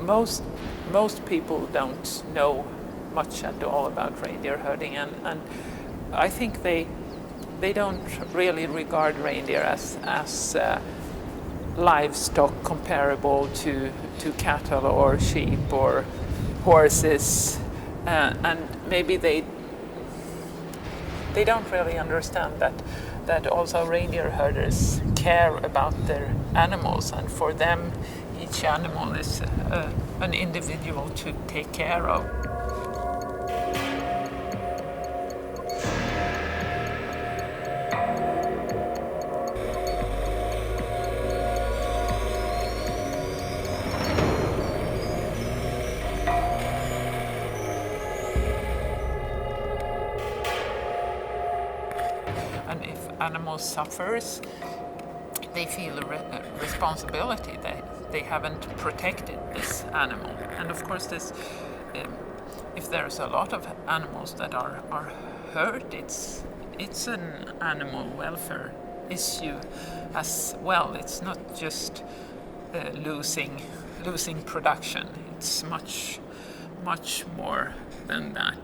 most people don't know much at all about reindeer herding, and I think they don't really regard reindeer as livestock comparable to cattle or sheep or horses, and maybe they don't really understand that also reindeer herders care about their animals, and for them each animal is an individual to take care of. And if animal suffers, they feel a responsibility that they haven't protected this animal. And of course, if there's a lot of animals that are hurt, it's an animal welfare issue as well. It's not just losing production. It's much more than that.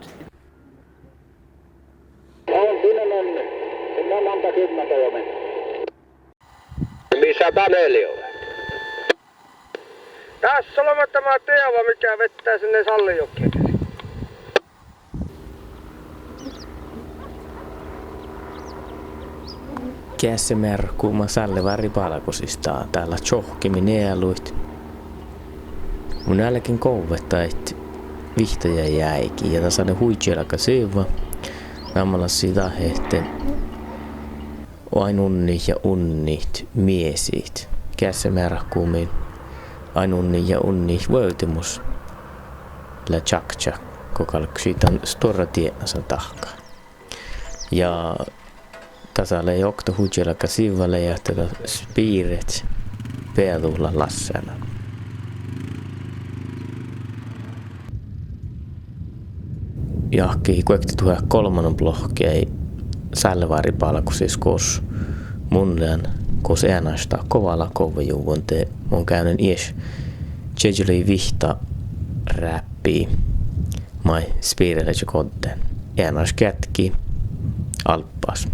Missä Taneli on? Tässä on tämä Teava, mikä vettää sinne Sallijokeen. Käsemer kuuma sallevari palkosistaa täällä tjohkimi nieluit. Mun älläkin kouvettait vihtoja jäikin ja tasane huitjelaka syvä. Nammalla sitä hehte ainunnit ja unnit miesit. Käsemer kuumin ainunnit ja unnit vöytimus. La tjakja, kokalk siitä on stora tienasa tahka. Ja tasalle ei okta huitjelaka syvälle ja tätä spiiret peadulla lassena. Jahki kuekti tuhe kolmannen blokki sällevari palkusis kos munlean kos äänästä kovalla kovajuuvonte mun käynen ies tjejuli vihta räppi mai spiirelle kodden äänäs kätki alppas.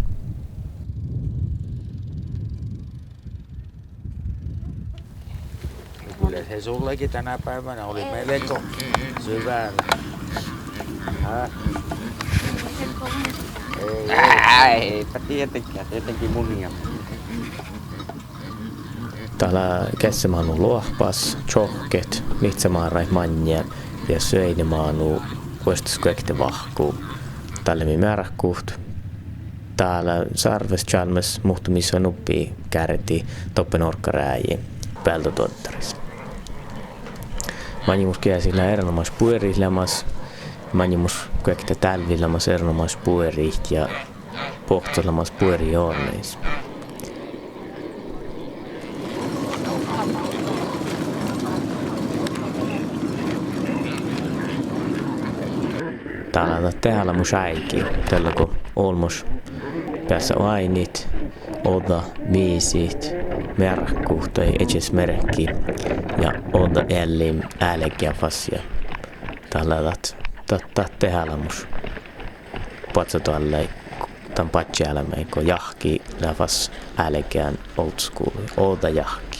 Kyllä se sullekin tänä päivänä oli melko syvällä. Eipä tietenkin munia. Täällä kässämaanu luohpas, tjohket, mitsamaarai manja ja söinemaanu vuostuskuekte vahkuu. Täällä mi määräkuht. Täällä sarves chalmes muhtumissa nuppi kärti toppenorkkarääjiin peltotuottaris. Manjimus käsillä erinomais puerilämas. Manjimus kuekte tälvilämas erinomais pueriht ja pohtolamas puerijoonneis. Täällä täällä mun äiki, tällä kun olmos päässä ainit, oda viisit, merkku tai edes merkki ja oda ellim älkeä fasia. Täällä täällä mus patsa tuolle tämän patjäälämään, kun jahki läfas älkeän old school, oda jahki.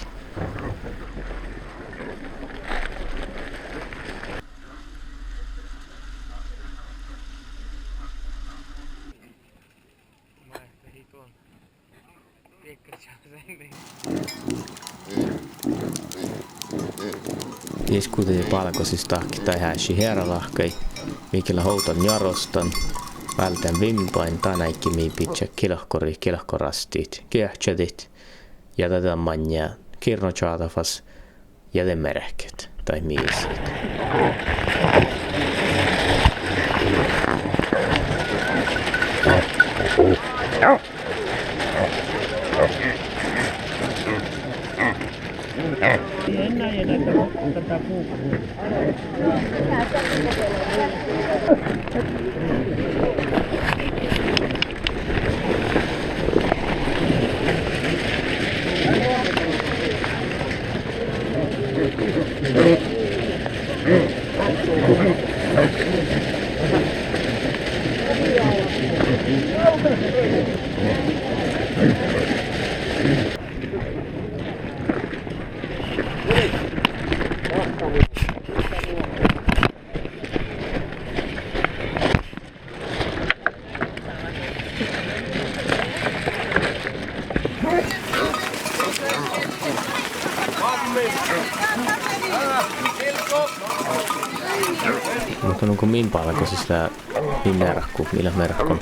Iskuteli palkosista tai häisi herralahkai, mikillä houton jarostan, vältän vimpain tänäikki miipitsä kilahkorastit, kehtsätit ja tätä manja kirnochaatafas ja temereket tai miisit. Mutta onko min palkasista merkku, millä merkkon.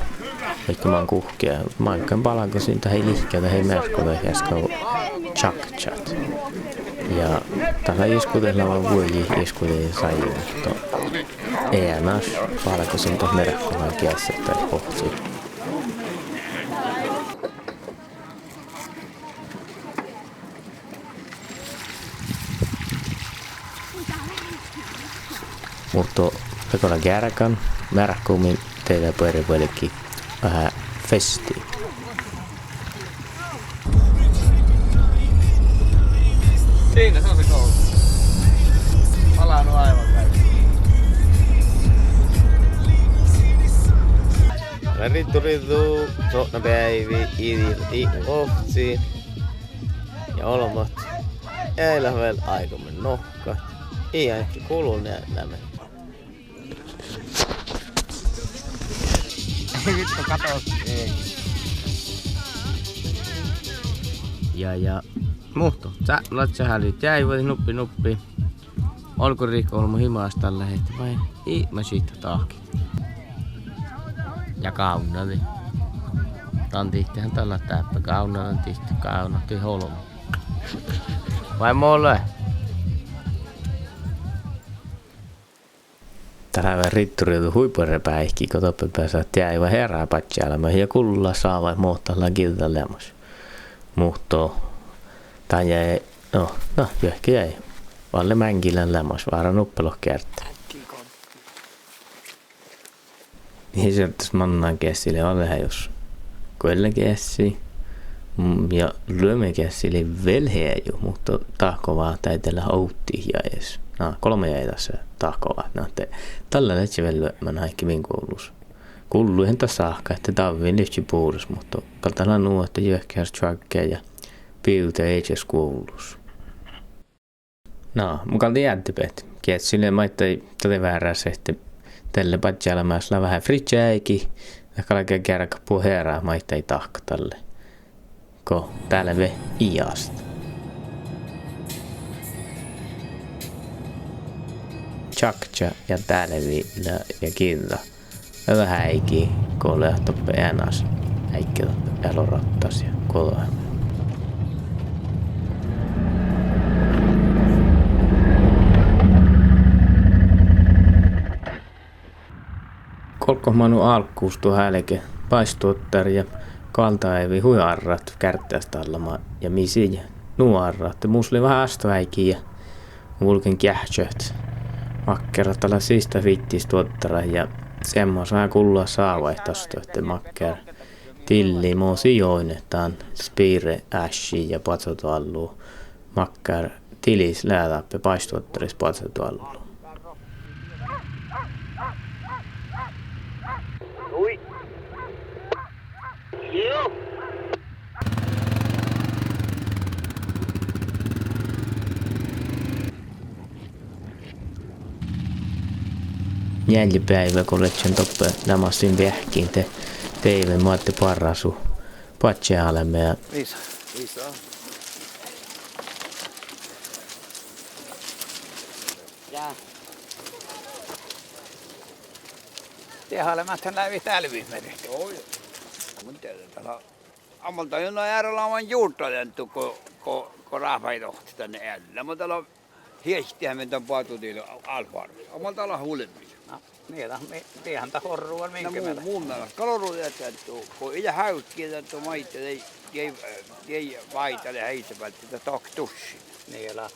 Vaikka mä oon kuhkia. Mä oon palkasin tähän lihkeä hei merkkoa jäskau chak-chat. Ja tällä iskutella on vuoji iskutella sajuu. Ei enää palkasin tuossa merkkoa kielessä tai pohtii. Mutta pekola kärkan märkkuumin teillä perivuolikin vähän festiin. Siinä se on se koulu. Palannut aivan täysin. Rittu, sotna päivi, idilti, ohtsi. Ja olemat. Eilen vielä aikamme nohka. Ei ehkä kuluu nämä. Vittu katos. Ja muhto. Sä latsahälit jäi nuppi. Olko Riikko ollut mun himaas tällä hetkellä vai? Ei mä siitä tahki. Ja kaunali. Tän tihtihän tällä täppä. Kaunalan tihti. Kaunatti holma. Vai molle? Tällä ritturilta huippurepäihki, kun toppe pääsee jäivä herää patjäällä. Ja kulla saa vai muuttaa kilta lämmös. Muhtoo. Tän jäi, johonkin jäi. Valle mänkilän lämmös, vaara nuppelo kertaa. Niin se ottais mannaan kessille olehan jos koelle kessi. Ja lyömme kessille velheäju, mutta tahko vaan täitellä outti jäis. 3 jäi tässä tahkoa. Tällä letsä vielä lyömään haikki min koulussa. Kulluihin tässä saakka, että tavviin lyhtsä puolus, mutta kaltana nuo, että jöhkäs trakkeja ja piiltä ei edes koulussa. Mukalta jäättipet. Kietsille maittai tälle väärässä, että tälle patjäälämässä vähän fritsääkin. Ja kalkea kärkä puheraa maittai tahka tälle. Ko täällä ve iasta. Chakcha ja täällä vielä ja kilta. Ja häiki, kun lähtöppe äänas. Häikki elorottas ja koloa. Kolkohmanu alkuus tuo hälke paistuottar ja kaltaevi huiarrat kärttästä allama ja misi nuarrat. Muusli vähän astoäikin ja vulken kähtsöt. Makkerat alla sista vittis tuottara ja semmoisen kullua saavaihtosta, että makker tilli muu sijoinnetaan spire äshi ja patsotuallu. Makker tilis läätäppe paistuottaris patsotuallu. Jäljipäivä, kun letsen toppe namassin vähkiin te teive muatte parrasu patsealemme ja Liisa. Ja. Tehalemäthän läpi tälvimerestä. Oi. Mun täällä ammalta jonna äärellä on juurta lentu, kun rahvai tohti tänne äärellä. Mutta täällä on hiestihän meitä paatutiille alfaarissa. Ammalta olla huulemmin. No, niitä tiehän ta horruan minkä meillä. Muun mielestä kaloruudet jättuu, kun idä häykkiä jättuu maita, ei vaitale heittävältä, että taktussi. Niillä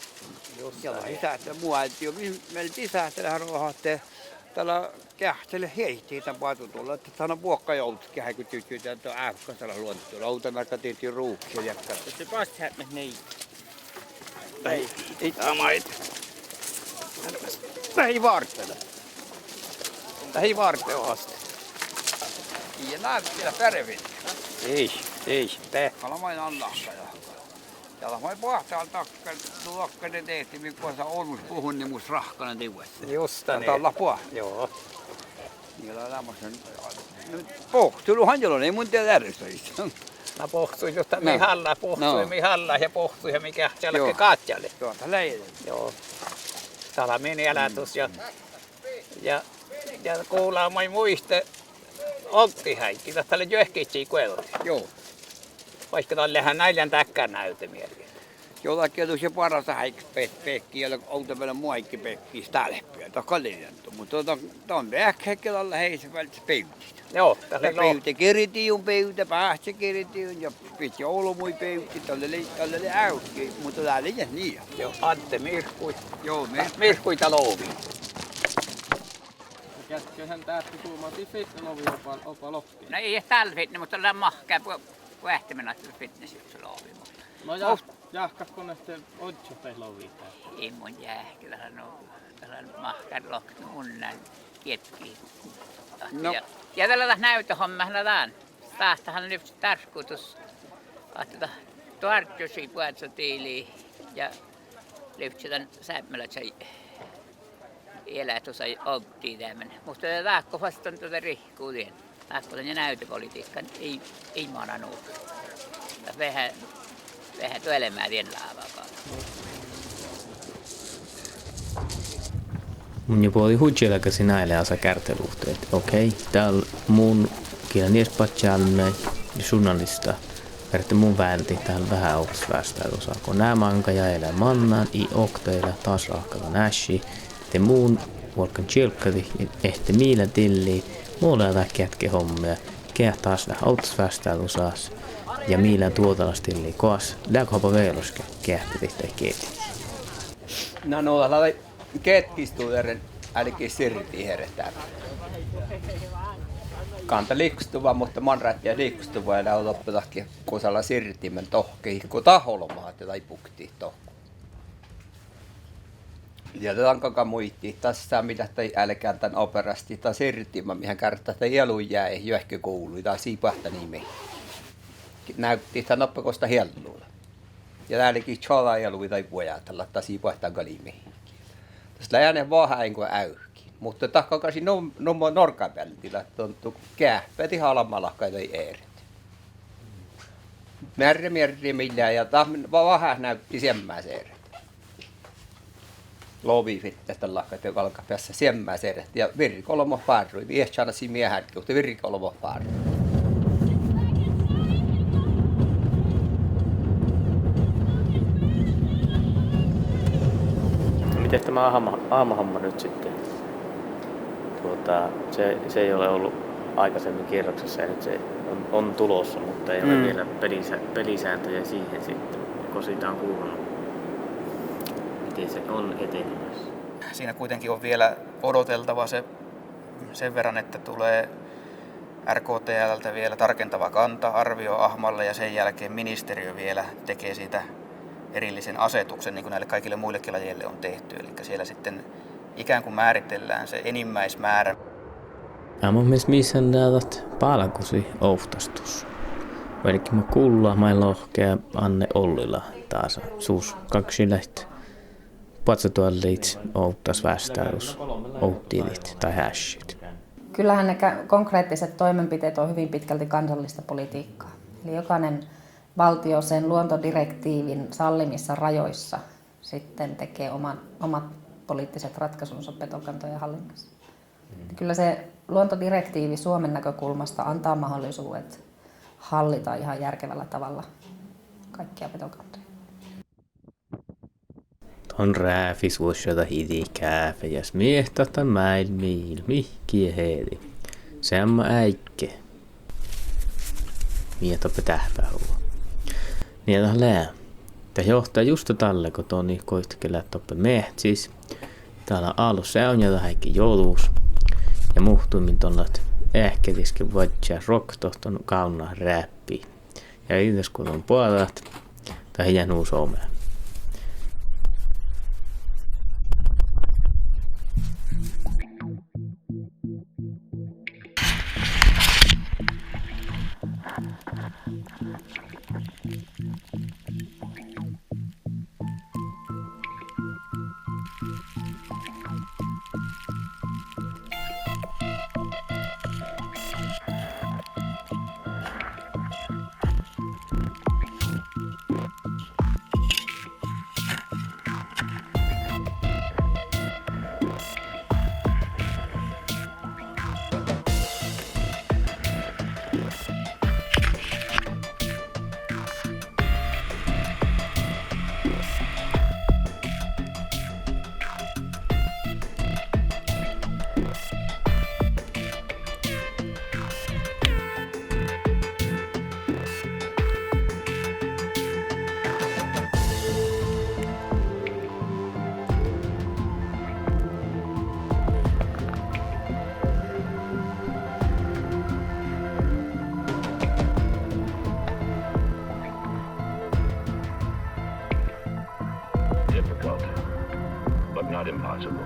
just Ja näin. sisäistä mua, että jo meillä sisäistä rohatte tällä kähtele heitti tämän paatutulla, että tämä on vuokka joutkin, kun tyttyy tämän ääkkasella luontoa. Lautamerkka tietysti ruuksia jäkkää. Se päästä niin. Ei tämä maita. Lähi vartena. Lähi varten asti. Ja näet vielä pärevin. Ei, te. Kalamain annahka. Ja mä pohtaa tuokkane tehti, kun sä olmus puhun, niin mus rahkana tiuessa. Justa niin. Tällä pohtaa. Joo. Niillä on lämmösen. Pohtuluhan jolloin ei mun tiedä järjestöistä. Mä pohtuin jotta Mihalla ja pohtuin mikä sielläkin katjalle. Tuota leiden. Joo. Täällä meni elätys ja kuullaan moi muiste Otti häikki. Tästä oli johkitsi kuelti. Joo. Vaikka tällähän näilän täkkään näytämiä. Jollakin tuossa se parasta häikki, jolla outa vielä muaikki pekki stälppiä. Tämä on kalliinantu, mutta tämä on vähäkkeellä heistä välttämättä peutista. Joo, tässä oli Peytä kiritiun peytä, päästä kiritiun ja pitää olomui peytä, tällä oli äykki, mutta täällä ei niin. Joo, Antte Mirkkui. Joo, Mirkkui talouvi. Käsköhän tähti tuumaati fitnesslovi opa lokki. No ei täällä fitness, mutta tällä mahkaa vähtemänä fitnessillä lovi. No jahkasko ne sitten otsupei lovi täällä? Ei mun jäähkä, tällä mahkaa lokki mun näin kietkiin. No. Ja tällä näytöhomma lähdetään. Tästähän nyt tarkoitus, että tuartjusi puhetsa tiiliin ja lyhtsitän sämmälät elätus ei optii tämmöinen. Mutta taakko vastaan tuota rihkuudien. Taakko ja näytöpolitiikka ei maana nuutu. Vähän työelämää vielä laavaa. Mun jo puoli hujjelakasi näille asa kärteluhteet. Okei, täällä mun kielen niespatjaalne journalista. Verratte mun välti täällä vähän outsvästä osaa. Kun nää manka ja elää mannan, i okteilla taas rahkalla näshi. Te muun vuorkan tjilkkadi, ehti miillä tilli. Muulla jätä kätke hommia. Kää taas vähän outsvästä osaas. Ja miillä tuotalas tilli koas. Läkhoppa veiloske kähti tehtäi kieti. No noilla ketkistuuderen ainakin sirti herätään. Kanta liikustuva, mutta manratti ja liikustuva ja lautapetakin kusalla sirtimen tohkei, kun taholomaa tai pukti tohku. Ja tankakaan muitti, tässä mitä tai älkään tämän operasti, tai sirtimä, mihin kertaa, että jelun jää, jo ehkä kuului, tai siipahta nimi. Näytti tämän oppakosta helluilla. Ja täälläkin chola jelui tai pojatella, tai siipahtaa kalimiin. Tässä läjänen vahain kuin äyhki. Mutta takkakasi norkapältillä, että on kähpäti halamalakka tai eerit. Märri millään ja vähän näytti semmäiseeret. Lovi sitten lakkat, joka alkaa päässä semmäiseeret. Ja virrikolmo farrui, viehtsannasi miehärki, mutta virrikolmo farrui. Miten tämä aamuhomma nyt sitten? Se ei ole ollut aikaisemmin kierroksessa ja nyt se on tulossa, mutta ei ole vielä pelisääntöjä siihen sitten, kun siitä on kuulunut. Miten se on etenemässä? Siinä kuitenkin on vielä odoteltava sen verran, että tulee RKTL:ltä vielä tarkentava kanta-arvio Ahmalle ja sen jälkeen ministeriö vielä tekee siitä erillisen asetuksen, niin kuin näille kaikille muillekin lajeille on tehty. Eli siellä sitten ikään kuin määritellään se enimmäismäärä. Ja mun mielestä missä näytät palkusi ohtastus. Vaikka mä kuullaan, mä lohkea Anne Ollila taas. Suus kaksi läht. Patsatuollit ohtas vastaus. Ohtilit tai hashit. Kyllähän ne konkreettiset toimenpiteet on hyvin pitkälti kansallista politiikkaa. Eli jokainen valtio sen luontodirektiivin sallimissa rajoissa sitten tekee omat poliittiset ratkaisunsa petokantojen hallinnassa. Kyllä se luontodirektiivi Suomen näkökulmasta antaa mahdollisuudet hallita ihan järkevällä tavalla kaikkia petokantoja. On rääfis vuosjata hidi kääfä ja smiehtata mäil mihkiä heedi. Semma äikke. Mietopä tähpähua. Niitä lää. Tämä johtaa just tälle, kun Toni koistikellä toppe mehtsis. Täällä on alussa on ja häikki jouluus. Ja muhtuimin tuollat ähketiskin vatsia rocktohton kauna räppi. Ja itse kun on puolet, tai hiljaa nuus omea. impossible.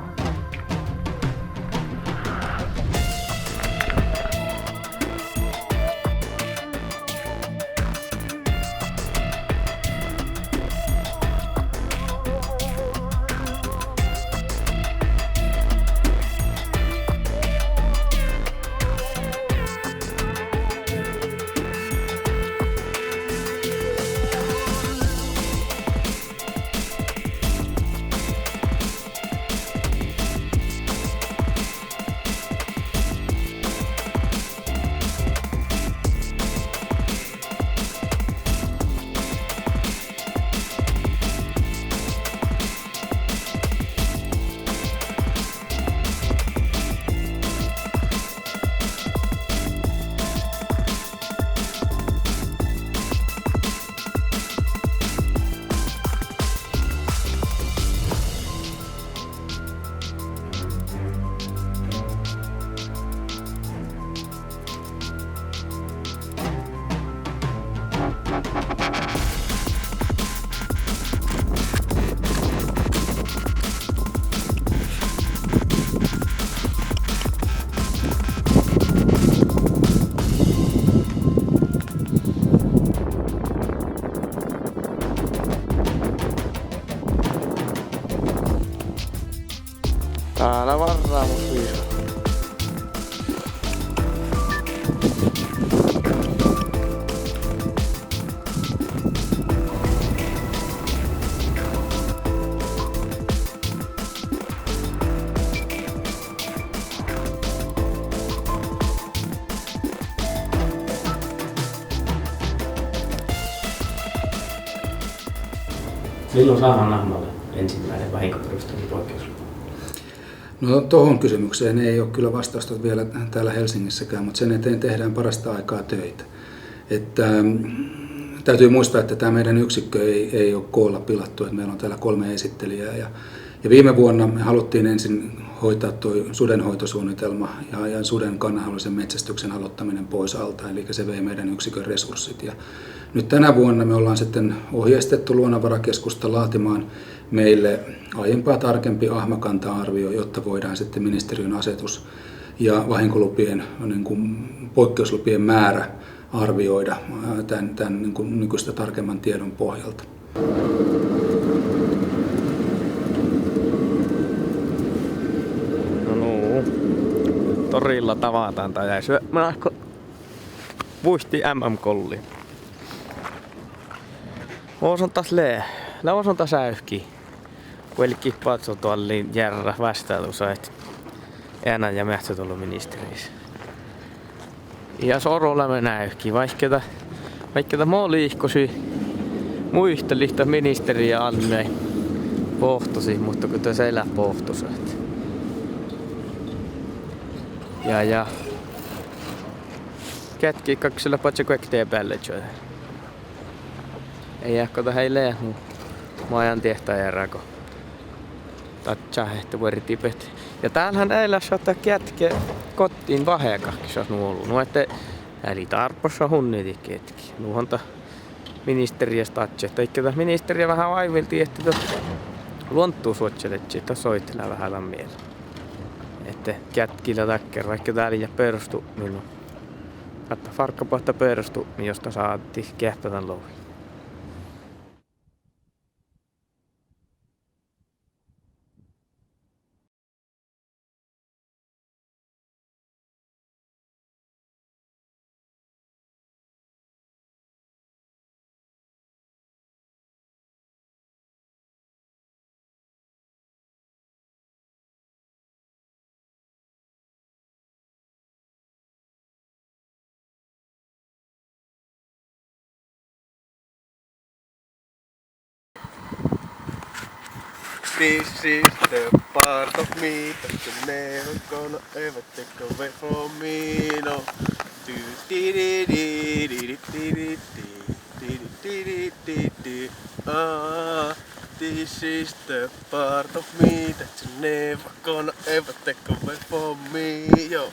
Täällä varaamusviiso. Milloin saadaan Nahmalle ensimmäinen vahinkoperusteinen poikkeuslupa? No tuohon kysymykseen ei ole kyllä vastausta vielä täällä Helsingissäkään, mutta sen eteen tehdään parasta aikaa töitä. Että, täytyy muistaa, että tämä meidän yksikkö ei ole koolla pilattu, että meillä on täällä 3 esittelijää. Ja viime vuonna me haluttiin ensin hoitaa tuo sudenhoitosuunnitelma ja suden kannanhoidollisen metsästyksen aloittaminen pois alta, eli se vei meidän yksikön resurssit. Ja nyt tänä vuonna me ollaan sitten ohjeistettu Luonnonvarakeskusta laatimaan meille aiempaa tarkempi ahmakanta-arvio, jotta voidaan sitten ministeriön asetus ja vahinkolupien niin kuin poikkeuslupien määrä arvioida tämän niin kuin nykyistä tarkemman tiedon pohjalta. Torilla tavataan tai jäi syömään puisti MM-kolli. Oon taas on taas äyhki. Kuitenkin patso tuolla järjellä vastautussa, että enää ja mähtsä tullut ministeriössä. Ja sorolla me näyhki, vaikka mä liihkosi muistelista ministeriä Anne pohtosi, mutta kun tässä elää pohtosi. Ja kätki kaksilla patsa kaikkea päälle syödä. Ei ehkä heille mä ajan tehtäjä järjäkö. Tatsaa hehtä vuori tipet. Ja täällähän eilen saattaa kätkeä kotiin vahekaksi, jos nuolu. No ette eli tarpossa hunniti ketki. Nuhonta ministeriöstä tatsa. Eikä tässä ministeriö vähän vaivilti, että luonttuu suotseletsi, että soittelee vähän lämmiellä. Että kätkillä takkera, vaikka täällä ei perustu minun. Katta farkkapahta perustu, josta saatiin kähtätän louhi. This is the part of me that you're never gonna ever take away from me, no. This is the part of me that you're never gonna ever take away from me, yo.